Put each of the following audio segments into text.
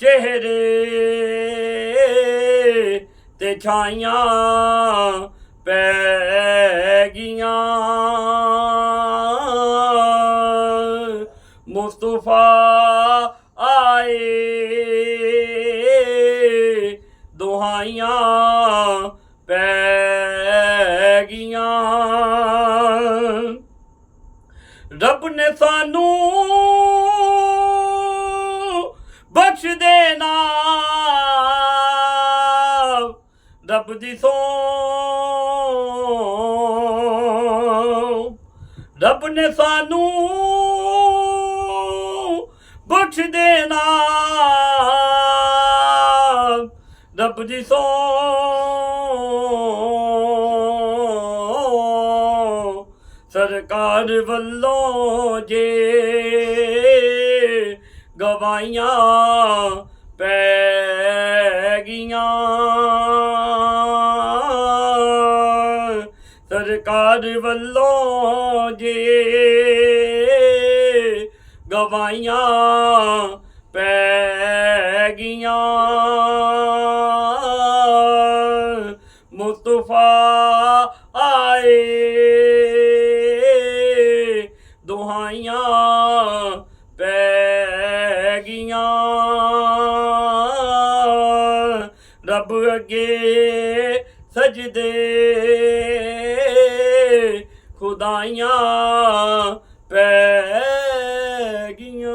ਚਿਹਰੇ ਤੇ ਛਾਈਆਂ ਪੈ ਗਈਆਂ ਮੁਸਤਫਾ ਆਏ ਦੁਹਾਈਆਂ ਪੈ ਗਈਆਂ ਰੱਬ ਨੇ ਸਾਨੂੰ ਬਖਸ਼ ਦੇਣਾ ਰੱਬ ਦੀ ਸੌਂ ਰੱਬ ਨੇ ਸਾਨੂੰ ਬਖਸ਼ ਦੇਣਾ ਰੱਬ ਦੀ ਸੌਂ ਸਰਕਾਰ ਵੱਲੋਂ ਜੇ ਗਵਾਈਆਂ ਪੈ ਗਈਆਂ ਸਰਕਾਰ ਵੱਲੋਂ ਜੇ ਗਵਾਈਆਂ ਪੈ ਗਈਆਂ ਮੁਸਤਫਾ ਆਏ ਦੁਹਾਈਆਂ ਪੈ ਗਈਆਂ ਰੱਬ ਅੱਗੇ ਸਜਦੇ ਖੁਦਾਈਆਂ ਪੈ ਗਈਆਂ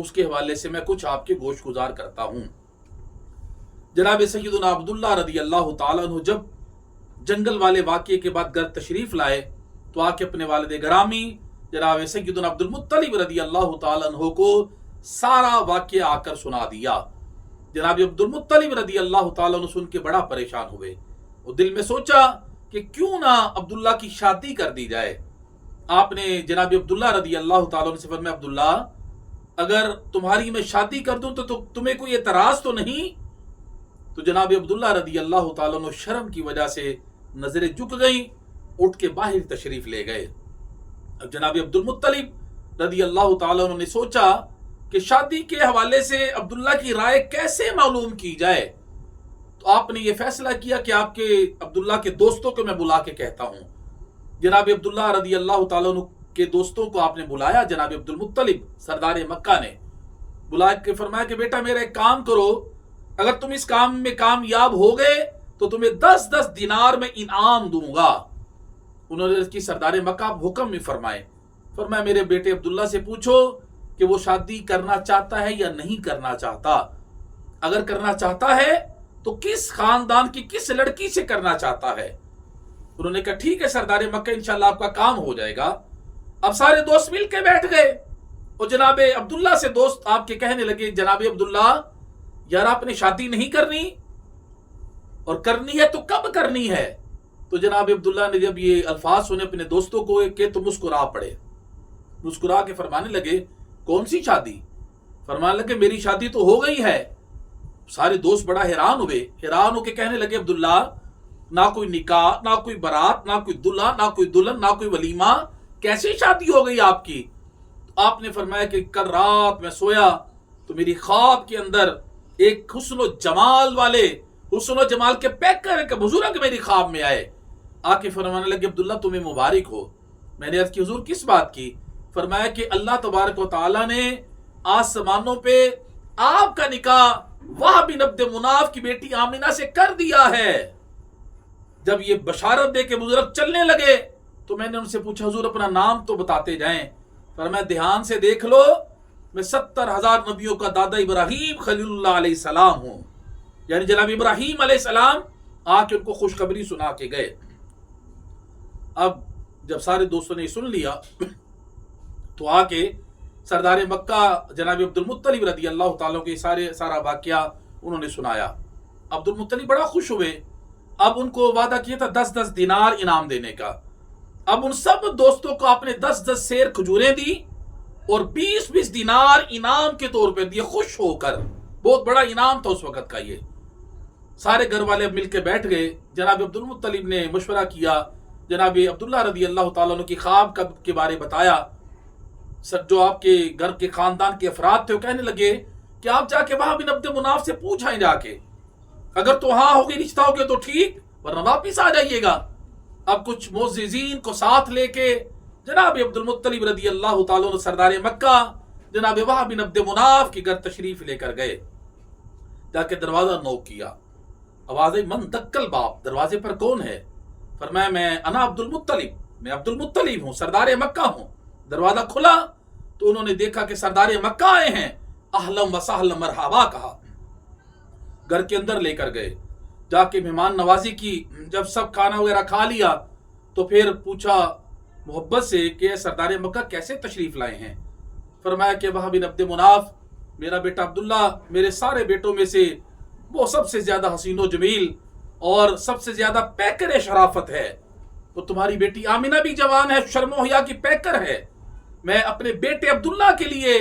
اس کے حوالے سے میں کچھ آپ کے گوش گزار کرتا ہوں۔ جناب سیدنا عبداللہ رضی اللہ تعالیٰ عنہ جب جنگل والے واقعے کے بعد گھر تشریف لائے تو آ کے اپنے والد گرامی جناب سیدنا عبد المطلب رضی اللہ تعالیٰ عنہ کو سارا واقعہ آ کر سنا دیا۔ جناب عبد المطلب رضی اللہ تعالیٰ عنہ سن کے بڑا پریشان ہوئے، وہ دل میں سوچا کہ کیوں نہ عبداللہ کی شادی کر دی جائے۔ آپ نے جناب عبداللہ رضی اللہ تعالیٰ عنہ سے فرمایا، عبداللہ اگر تمہاری میں شادی کر دوں تو تمہیں کوئی اعتراض تو نہیں؟ تو جناب عبداللہ رضی اللہ تعالیٰ عنہ شرم کی وجہ سے نظریں جھک گئیں، اٹھ کے باہر تشریف لے گئے۔ اب جناب عبد المطلب رضی اللہ تعالیٰ عنہ نے سوچا کہ شادی کے حوالے سے عبداللہ کی رائے کیسے معلوم کی جائے، تو آپ نے یہ فیصلہ کیا کہ آپ کے عبداللہ کے دوستوں کو میں بلا کے کہتا ہوں۔ جناب عبداللہ رضی اللہ تعالیٰ عنہ کے دوستوں کو آپ نے بلایا، جناب عبد المطلب سردار مکہ نے بلا کے فرمایا کہ بیٹا میرا ایک کام کرو، اگر تم اس کام میں کامیاب ہو گئے تو تمہیں 10 دینار میں انعام دوں گا۔ انہوں نے کی سردار مکہ حکم میں فرمایا میرے بیٹے عبداللہ سے پوچھو کہ وہ شادی کرنا چاہتا ہے یا نہیں کرنا چاہتا، اگر کرنا چاہتا ہے تو کس خاندان کی کس لڑکی سے کرنا چاہتا ہے۔ انہوں نے کہا ٹھیک ہے سردار مکہ، انشاءاللہ آپ کا کام ہو جائے گا۔ اب سارے دوست مل کے بیٹھ گئے اور جناب عبداللہ سے دوست آپ کے کہنے لگے، جناب عبداللہ یار آپ نے شادی نہیں کرنی، اور کرنی ہے تو کب کرنی ہے؟ تو جناب عبداللہ نے جب یہ الفاظ سنے اپنے دوستوں کو کہ تو مسکرا پڑے، مسکرا کے فرمانے لگے کون سی شادی؟ فرمانے لگے میری شادی تو ہو گئی ہے۔ سارے دوست بڑا حیران ہو کے کہنے لگے عبداللہ نہ کوئی نکاح، نہ کوئی بارات، نہ کوئی دلہا، نہ کوئی دلہن، نہ کوئی ولیمہ، کیسی شادی ہو گئی آپ کی؟ تو آپ نے فرمایا کہ کل رات میں سویا تو میری خواب کے اندر ایک حسن و جمال کے پیکر کے بزرگ میری خواب میں آئے، آ کے فرمانے لگے عبداللہ تمہیں مبارک ہو۔ میں نے عرض کی حضور کس بات کی؟ فرمایا کہ اللہ تبارک و تعالیٰ نے آسمانوں پہ آپ کا نکاح وہب بن عبد مناف کی بیٹی آمنہ سے کر دیا ہے۔ جب یہ بشارت دے کے بزرگ چلنے لگے تو میں نے ان سے پوچھا حضور اپنا نام تو بتاتے جائیں۔ فرمایا دھیان سے دیکھ لو، میں 70,000 نبیوں کا دادا ابراہیم خلیل اللہ علیہ السلام ہوں۔ یعنی جناب ابراہیم علیہ السلام آ کے ان کو خوشخبری سنا کے گئے۔ اب جب سارے دوستوں نے سن لیا تو آ کے سردار مکہ جناب عبد المطلب رضی اللہ تعالیٰ کے سارا واقعہ انہوں نے سنایا۔ عبد المطلب بڑا خوش ہوئے، اب ان کو وعدہ کیا تھا 10 دینار انعام دینے کا۔ اب ان سب دوستوں کو آپ نے 10 سیر کھجوریں دی اور 20 دینار انعام کے طور پہ دیے، خوش ہو کر۔ بہت بڑا انعام تھا اس وقت کا یہ۔ سارے گھر والے مل کے بیٹھ گئے، جناب عبد المطلب نے مشورہ کیا، جناب عبداللہ رضی اللہ تعالیٰ عنہ کی خواب کے بارے بتایا۔ جو آپ کے گھر کے خاندان کے افراد تھے وہ کہنے لگے کہ آپ جا کے وہاں بن عبد مناف سے پوچھائیں جا کے، اگر تو ہاں ہوگی رشتہ ہوگی تو ٹھیک، ورنہ واپس آ جائیے گا۔ اب کچھ معززین کو ساتھ لے کے جناب عبد المطلب رضی اللہ تعالیٰ عنہ سردار مکہ جناب وہب بن عبد مناف کی گھر تشریف لے کر گئے۔ جا کے دروازہ نوک کیا، آواز آئی من دکل باب، دروازے پر کون ہے؟ فرمایا میں انا عبد المطلب، میں عبد المطلب ہوں، سردار مکہ ہوں۔ دروازہ کھلا تو انہوں نے دیکھا کہ سردار مکہ آئے ہیں، اہلم و سہلم مرحبا کہا، گھر کے اندر لے کر گئے، جا کے مہمان نوازی کی۔ جب سب کھانا وغیرہ کھا لیا تو پھر پوچھا محبت سے کہ سردار مکہ کیسے تشریف لائے ہیں؟ فرمایا کہ وہب بن عبد مناف میرا بیٹا عبداللہ میرے سارے بیٹوں میں سے وہ سب سے زیادہ حسین و جمیل اور سب سے زیادہ پیکر شرافت ہے، تو تمہاری بیٹی آمنہ بھی جوان ہے، شرم و حیا کی پیکر ہے، میں اپنے بیٹے عبداللہ کے لیے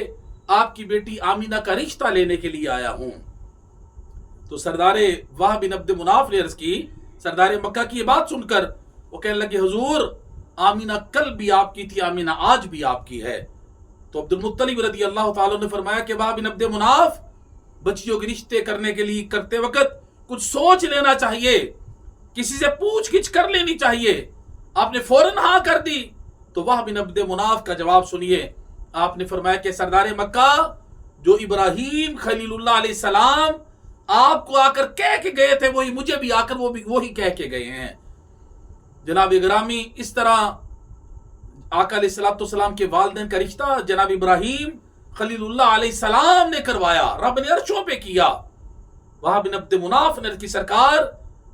آپ کی بیٹی آمنہ کا رشتہ لینے کے لیے آیا ہوں۔ تو سردار وہب بن عبد مناف نے عرض کی، سردار مکہ کی یہ بات سن کر وہ کہنے لگے حضور آمنہ کل بھی آپ کی تھی، آمنہ آج بھی آپ کی ہے۔ تو عبد المطلب رضی اللہ تعالیٰ نے فرمایا کہ وہب بن عبد مناف بچیوں کے رشتے کرنے کے لیے کرتے وقت کچھ سوچ لینا چاہیے، کسی سے پوچھ گچھ کر لینی چاہیے، آپ نے فوراً ہاں کر دی۔ تو وہب بن عبد مناف کا جواب سنیے، آپ نے فرمایا کہ سردار مکہ جو ابراہیم خلیل اللہ علیہ السلام آپ کو آ کر کہہ کے گئے تھے وہی مجھے بھی آ کر وہی کہہ کے گئے ہیں۔ جناب گرامی اس طرح آقا علیہ السلام کے والدین کا رشتہ جناب ابراہیم خلیل اللہ علیہ السلام نے کروایا، رب نے عرشوں پہ کیا۔ وہاں بن عبد مناف نے کی سرکار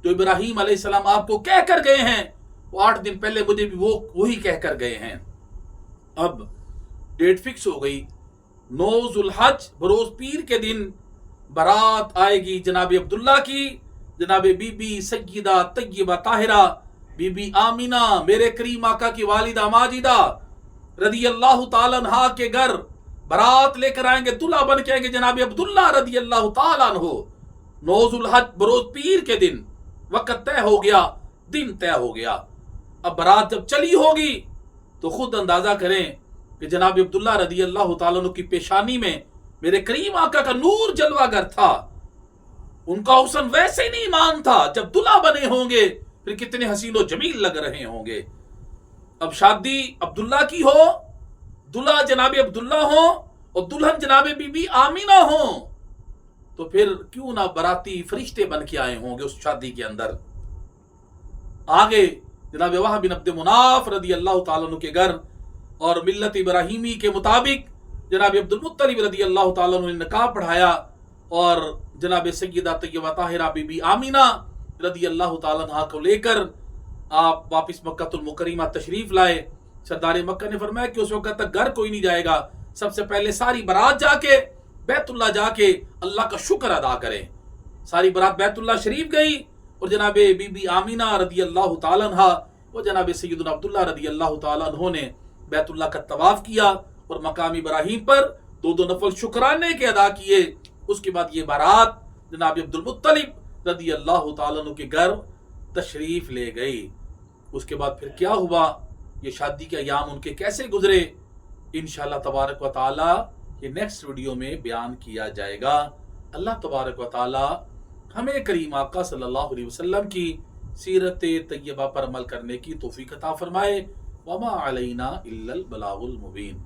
جو ابراہیم علیہ السلام آپ کو کہہ کر گئے ہیں، وہ 8 دن پہلے مجھے بھی وہی کہہ کر گئے ہیں۔ اب ڈیٹ فکس ہو گئی، 9 ذوالحج بروز پیر کے دن بارات آئے گی جناب عبداللہ کی، جناب بی بی سیدہ طیبہ طاہرہ بی بی آمینہ میرے کریم آقا کی والدہ ماجدہ رضی اللہ تعالیٰ عنہ کے گھر بارات لے کر آئیں گے، دلہا بن کے آئیں گے جناب عبداللہ رضی اللہ تعالیٰ عنہ۔ 9 ذوالحج بروز پیر کے دن وقت طے ہو گیا، دن طے ہو گیا۔ اب بارات جب چلی ہوگی تو خود اندازہ کریں کہ جناب عبداللہ رضی اللہ تعالیٰ عنہ کی پیشانی میں میرے کریم آقا کا نور جلوہ گر تھا، ان کا حسن ویسے نہیں ایمان تھا، جب دلہا بنے ہوں گے پھر کتنے حسین و جمیل لگ رہے ہوں گے۔ اب شادی عبداللہ کی ہو، دلہا جناب عبداللہ ہو اور دلہن جناب بی بی آمینہ ہو، تو پھر کیوں نہ براتی فرشتے بن کے آئے ہوں گے اس شادی کے اندر۔ آگے جناب وہب بن عبد مناف رضی اللہ تعالیٰ عنہ کے گھر اور ملت ابراہیمی کے مطابق جناب عبد المطلب رضی اللہ تعالیٰ عنہ نے نکاح پڑھایا، اور جناب سیدہ طیبہ طاہرہ بی بی آمینہ رضی اللہ تعالیٰ عنہ کو لے کر آپ واپس مکہ المکرمہ تشریف لائے۔ سردار مکہ نے فرمایا کہ اس وقت تک گھر کوئی نہیں جائے گا، سب سے پہلے ساری برات جا کے بیت اللہ جا کے اللہ کا شکر ادا کریں۔ ساری برات بیت اللہ شریف گئی، اور جناب بی بی آمینہ رضی اللہ تعالیٰ عنہ وہ جناب سیدنا عبداللہ رضی اللہ تعالیٰ عنہ نے بیت اللہ کا طواف کیا اور مقام ابراہیم پر 2 نفل شکرانے کے ادا کیے۔ اس کے بعد یہ بارات جناب عبد المطلب رضی اللہ تعالیٰ عنہ کے گھر تشریف لے گئی۔ اس کے بعد پھر کیا ہوا، یہ شادی کے ایام ان کے کیسے گزرے، انشاءاللہ تبارک و تعالی یہ نیکسٹ ویڈیو میں بیان کیا جائے گا۔ اللہ تبارک و تعالی ہمیں کریم آقا صلی اللہ علیہ وسلم کی سیرت طیبہ پر عمل کرنے کی توفیق عطا فرمائے۔ وما علینا الا البلاغ المبین۔